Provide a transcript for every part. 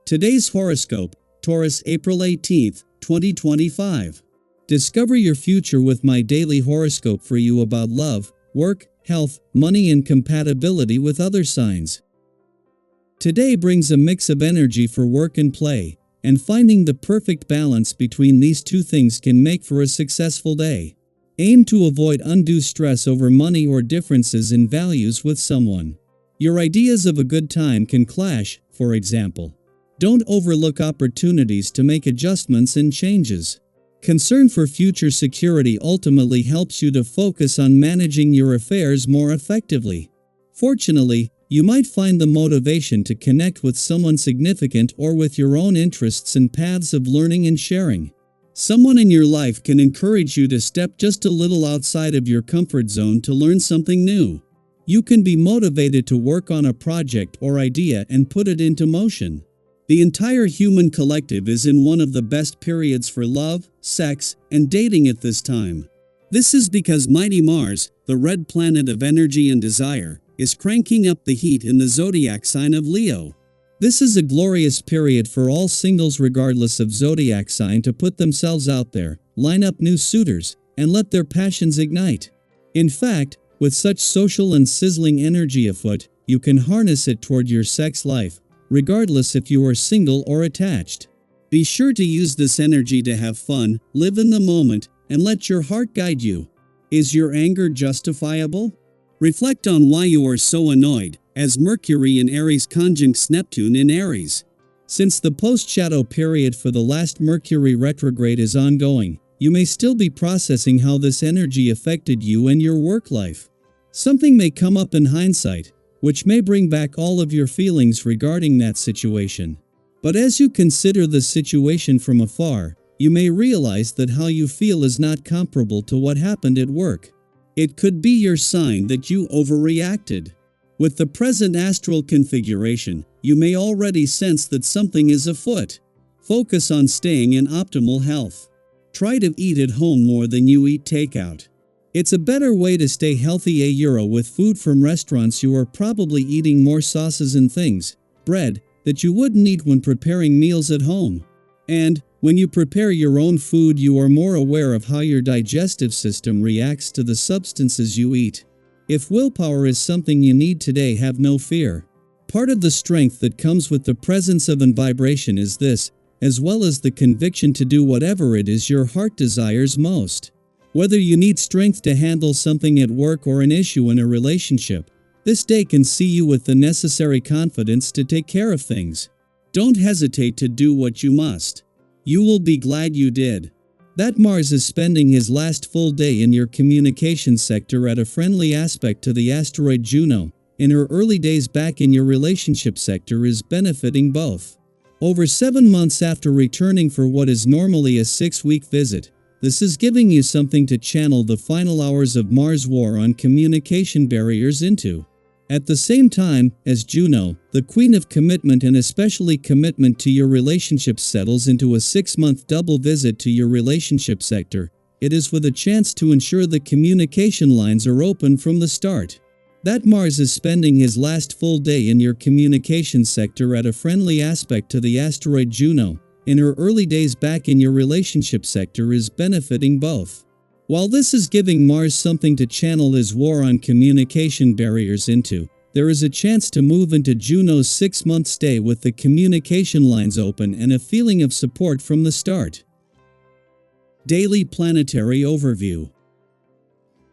Today's horoscope, Taurus April 18th, 2025. Discover your future with my daily horoscope for you about love, work, health, money and compatibility with other signs. Today brings a mix of energy for work and play, and finding the perfect balance between these two things can make for a successful day. Aim to avoid undue stress over money or differences in values with someone. Your ideas of a good time can clash, for example. Don't overlook opportunities to make adjustments and changes. Concern for future security ultimately helps you to focus on managing your affairs more effectively. Fortunately, you might find the motivation to connect with someone significant or with your own interests and paths of learning and sharing. Someone in your life can encourage you to step just a little outside of your comfort zone to learn something new. You can be motivated to work on a project or idea and put it into motion. The entire human collective is in one of the best periods for love, sex, and dating at this time. This is because mighty Mars, the red planet of energy and desire, is cranking up the heat in the zodiac sign of Leo. This is a glorious period for all singles regardless of zodiac sign to put themselves out there, line up new suitors, and let their passions ignite. In fact, with such social and sizzling energy afoot, you can harness it toward your sex life, regardless if you are single or attached. Be sure to use this energy to have fun, live in the moment, and let your heart guide you. Is your anger justifiable? Reflect on why you are so annoyed, as Mercury in Aries conjuncts Neptune in Aries. Since the post-shadow period for the last Mercury retrograde is ongoing, you may still be processing how this energy affected you and your work life. Something may come up in hindsight, which may bring back all of your feelings regarding that situation. But as you consider the situation from afar, you may realize that how you feel is not comparable to what happened at work. It could be your sign that you overreacted. With the present astral configuration, you may already sense that something is afoot. Focus on staying in optimal health. Try to eat at home more than you eat takeout. It's a better way to stay healthy. With food from restaurants, you are probably eating more sauces and things, bread, that you wouldn't eat when preparing meals at home. And, when you prepare your own food, you are more aware of how your digestive system reacts to the substances you eat. If willpower is something you need today, have no fear. Part of the strength that comes with the presence of an vibration is this, as well as the conviction to do whatever it is your heart desires most. Whether you need strength to handle something at work or an issue in a relationship, this day can see you with the necessary confidence to take care of things. Don't hesitate to do what you must. You will be glad you did. That Mars is spending his last full day in your communication sector at a friendly aspect to the asteroid Juno, in her early days back in your relationship sector is benefiting both. Over 7 months after returning for what is normally a 6-week visit, this is giving you something to channel the final hours of Mars' war on communication barriers into. At the same time, as Juno, the queen of commitment and especially commitment to your relationship, settles into a 6-month double visit to your relationship sector, it is with a chance to ensure the communication lines are open from the start. That Mars is spending his last full day in your communication sector at a friendly aspect to the asteroid Juno, in her early days back in your relationship sector is benefiting both. While this is giving Mars something to channel his war on communication barriers into, there is a chance to move into Juno's 6-month stay with the communication lines open and a feeling of support from the start. Daily Planetary Overview.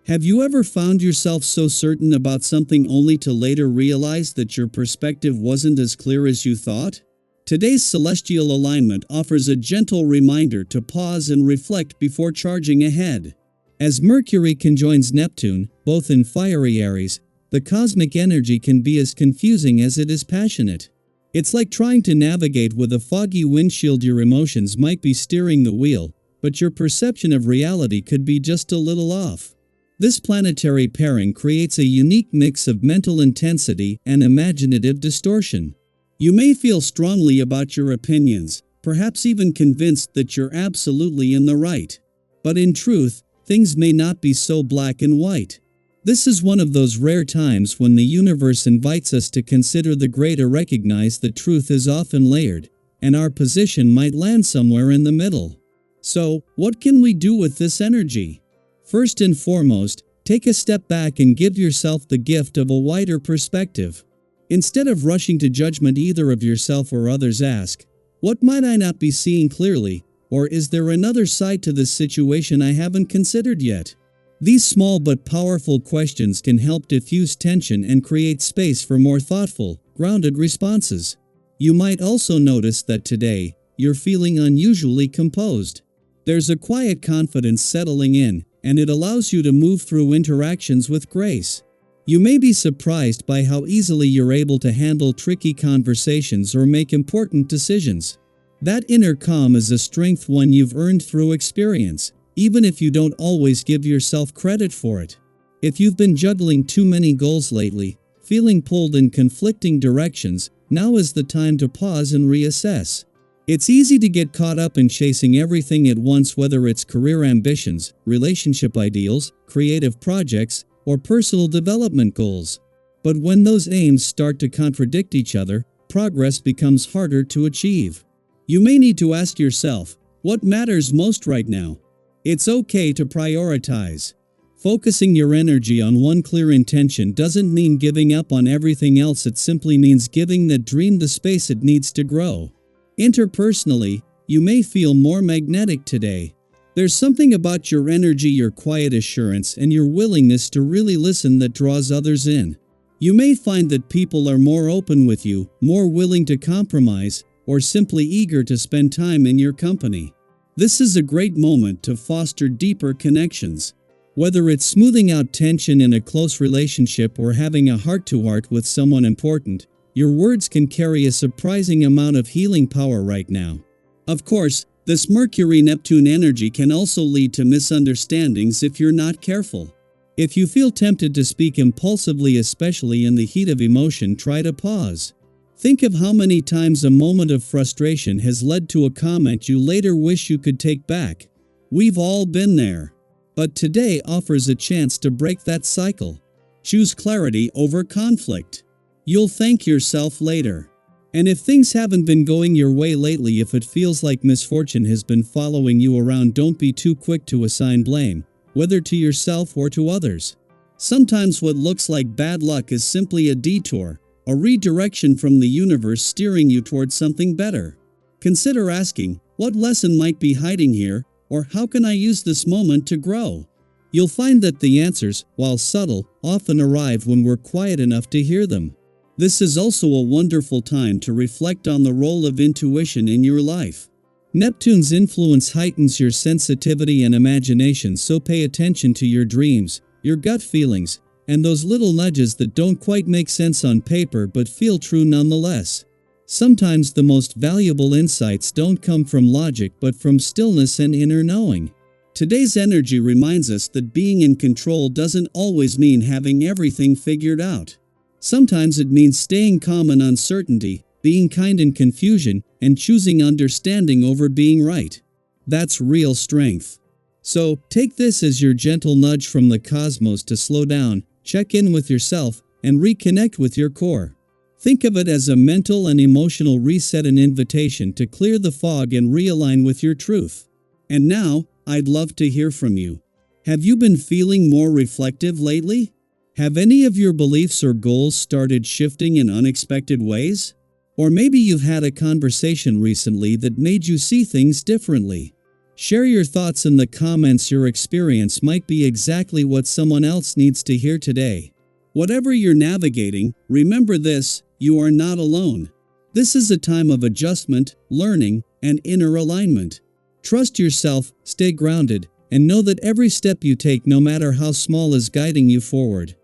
Have you ever found yourself so certain about something only to later realize that your perspective wasn't as clear as you thought? Today's celestial alignment offers a gentle reminder to pause and reflect before charging ahead. As Mercury conjoins Neptune, both in fiery Aries, the cosmic energy can be as confusing as it is passionate. It's like trying to navigate with a foggy windshield. Your emotions might be steering the wheel, but your perception of reality could be just a little off. This planetary pairing creates a unique mix of mental intensity and imaginative distortion. You may feel strongly about your opinions, perhaps even convinced that you're absolutely in the right. But in truth, things may not be so black and white. This is one of those rare times when the universe invites us to consider the gray, to recognize that truth is often layered, and our position might land somewhere in the middle. So, what can we do with this energy? First and foremost, take a step back and give yourself the gift of a wider perspective. Instead of rushing to judgment either of yourself or others, ask, what might I not be seeing clearly, or is there another side to this situation I haven't considered yet? These small but powerful questions can help diffuse tension and create space for more thoughtful, grounded responses. You might also notice that today, you're feeling unusually composed. There's a quiet confidence settling in, and it allows you to move through interactions with grace. You may be surprised by how easily you're able to handle tricky conversations or make important decisions. That inner calm is a strength one you've earned through experience, even if you don't always give yourself credit for it. If you've been juggling too many goals lately, feeling pulled in conflicting directions, now is the time to pause and reassess. It's easy to get caught up in chasing everything at once, whether it's career ambitions, relationship ideals, creative projects, or personal development goals. But when those aims start to contradict each other, progress becomes harder to achieve. You may need to ask yourself, what matters most right now? It's okay to prioritize. Focusing your energy on one clear intention doesn't mean giving up on everything else, it simply means giving that dream the space it needs to grow. Interpersonally, you may feel more magnetic today. There's something about your energy, your quiet assurance, and your willingness to really listen that draws others in. You may find that people are more open with you, more willing to compromise, or simply eager to spend time in your company. This is a great moment to foster deeper connections. Whether it's smoothing out tension in a close relationship or having a heart-to-heart with someone important, your words can carry a surprising amount of healing power right now. Of course, this Mercury-Neptune energy can also lead to misunderstandings if you're not careful. If you feel tempted to speak impulsively, especially in the heat of emotion, try to pause. Think of how many times a moment of frustration has led to a comment you later wish you could take back. We've all been there. But today offers a chance to break that cycle. Choose clarity over conflict. You'll thank yourself later. And if things haven't been going your way lately, if it feels like misfortune has been following you around, don't be too quick to assign blame, whether to yourself or to others. Sometimes what looks like bad luck is simply a detour, a redirection from the universe steering you towards something better. Consider asking, what lesson might be hiding here, or how can I use this moment to grow? You'll find that the answers, while subtle, often arrive when we're quiet enough to hear them. This is also a wonderful time to reflect on the role of intuition in your life. Neptune's influence heightens your sensitivity and imagination, so pay attention to your dreams, your gut feelings, and those little nudges that don't quite make sense on paper but feel true nonetheless. Sometimes the most valuable insights don't come from logic but from stillness and inner knowing. Today's energy reminds us that being in control doesn't always mean having everything figured out. Sometimes it means staying calm in uncertainty, being kind in confusion, and choosing understanding over being right. That's real strength. So, take this as your gentle nudge from the cosmos to slow down, check in with yourself, and reconnect with your core. Think of it as a mental and emotional reset, an invitation to clear the fog and realign with your truth. And now, I'd love to hear from you. Have you been feeling more reflective lately? Have any of your beliefs or goals started shifting in unexpected ways? Or maybe you've had a conversation recently that made you see things differently. Share your thoughts in the comments. Your experience might be exactly what someone else needs to hear today. Whatever you're navigating, remember this, you are not alone. This is a time of adjustment, learning, and inner alignment. Trust yourself, stay grounded, and know that every step you take, no matter how small, is guiding you forward.